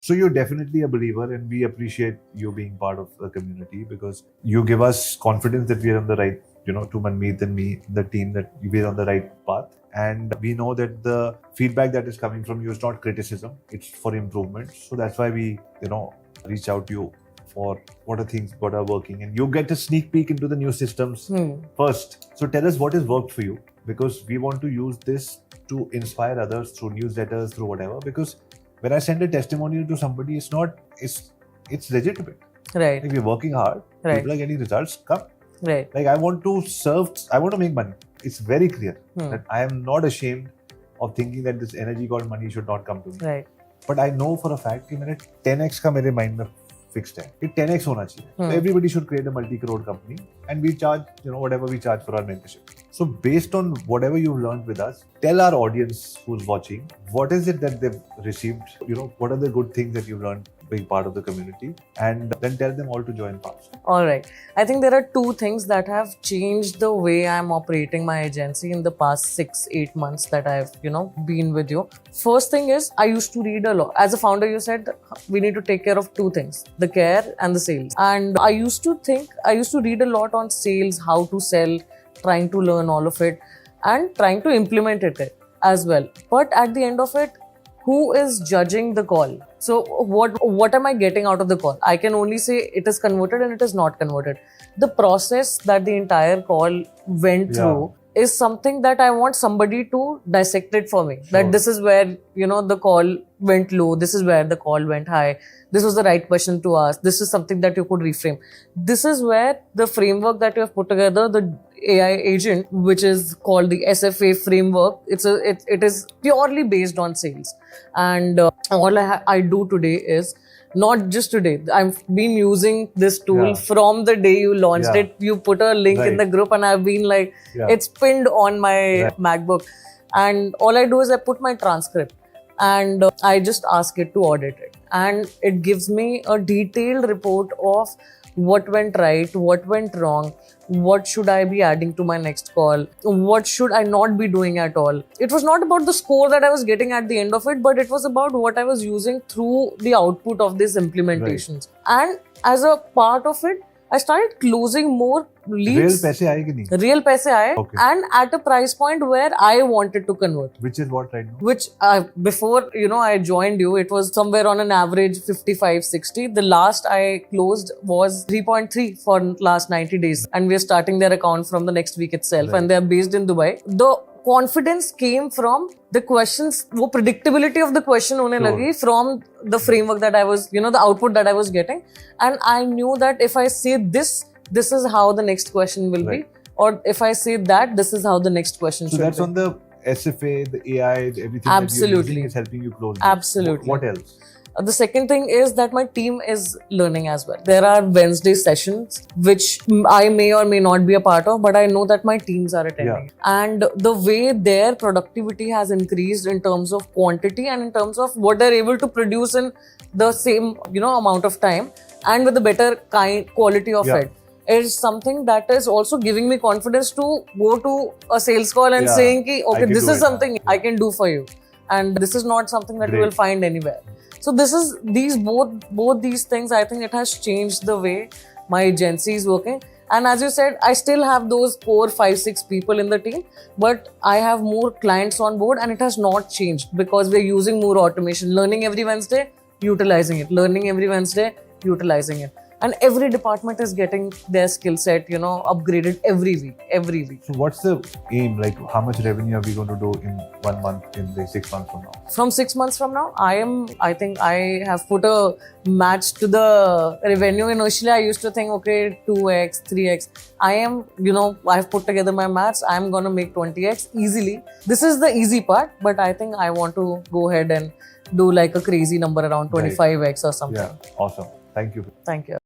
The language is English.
So you're definitely a believer, and we appreciate you being part of the community because you give us confidence that we are on the right, to Manmeet and me, the team, that we're on the right path. And we know that the feedback that is coming from you is not criticism; it's for improvement. So that's why we, reach out to you for what are things what are working, and you get a sneak peek into the new systems first. So tell us what has worked for you, because we want to use this to inspire others through newsletters, through whatever. Because when I send a testimonial to somebody, it's legitimate. Right. Like, we're working hard, Right. people are getting results, come. Right. Like, I want to make money. It's very clear that I am not ashamed of thinking that this energy called money should not come to me. Right. But I know for a fact कि मैंने 10x का मेरे mind में fixed है. ये 10x होना चाहिए. So everybody should create a multi-crore company, and we charge, whatever we charge for our mentorship. So based on whatever you've learned with us, tell our audience who's watching, what is it that they've received? What are the good things that you've learned being part of the community, and then tell them all to join Pops. All right. I think there are two things that have changed the way I'm operating my agency in the past 6-8 months that I've, been with you. First thing is, I used to read a lot. As a founder, you said we need to take care of two things, the care and the sales. And I used to read a lot on sales, how to sell, trying to learn all of it and trying to implement it as well. But at the end of it, who is judging the call? So what am I getting out of the call? I can only say it is converted and it is not converted. The process that the entire call went through is something that I want somebody to dissect it for me. Sure. That this is where, the call went low. This is where the call went high. This was the right question to ask. This is something that you could reframe. This is where the framework that you have put together, the AI agent, which is called the SFA framework, it is purely based on sales. And all I do today is, not just today, I've been using this tool from the day you launched it. You put a link in the group and I've been like, it's pinned on my MacBook. And all I do is I put my transcript and I just ask it to audit it. And it gives me a detailed report of what went right, what went wrong, what should I be adding to my next call, what should I not be doing at all. It was not about the score that I was getting at the end of it, but it was about what I was using through the output of these implementations. Right. And as a part of it, I started closing more leads. Real paise aaye ki nahi? Real paise aaye, and at a price point where I wanted to convert. Which is what right now? Which before I joined you, it was somewhere on an average 55-60. The last I closed was 3.3 for last 90 days, and we are starting their account from the next week itself, and they are based in Dubai. The confidence came from the questions, wo predictability of the question hone lagi from the framework that I was, the output that I was getting. And I knew that if I say this is how the next question will be. Or if I say that, this is how the next question should be. So that's on the SFA, the AI, everything Absolutely. that you're using is helping you close. Absolutely. What else? The second thing is that my team is learning as well. There are Wednesday sessions, which I may or may not be a part of, but I know that my teams are attending. And the way their productivity has increased in terms of quantity and in terms of what they're able to produce in the same, amount of time and with a better quality of it, is something that is also giving me confidence to go to a sales call and saying, okay, this is something I can do for you. And this is not something that you will find anywhere. So both these things, I think it has changed the way my agency is working. And as you said, I still have those core 5-6 people in the team, but I have more clients on board and it has not changed because we're using more automation, learning every Wednesday, utilizing it, learning every Wednesday, utilizing it. And every department is getting their skill set, upgraded every week. So what's the aim? Like, how much revenue are we going to do in 1 month, in the 6 months from now? From 6 months from now, I think I have put a match to the revenue. Initially, I used to think, okay, 2x, 3x. I've put together my maths. I'm going to make 20x easily. This is the easy part, but I think I want to go ahead and do like a crazy number around 25x or something. Yeah, awesome. Thank you. Thank you.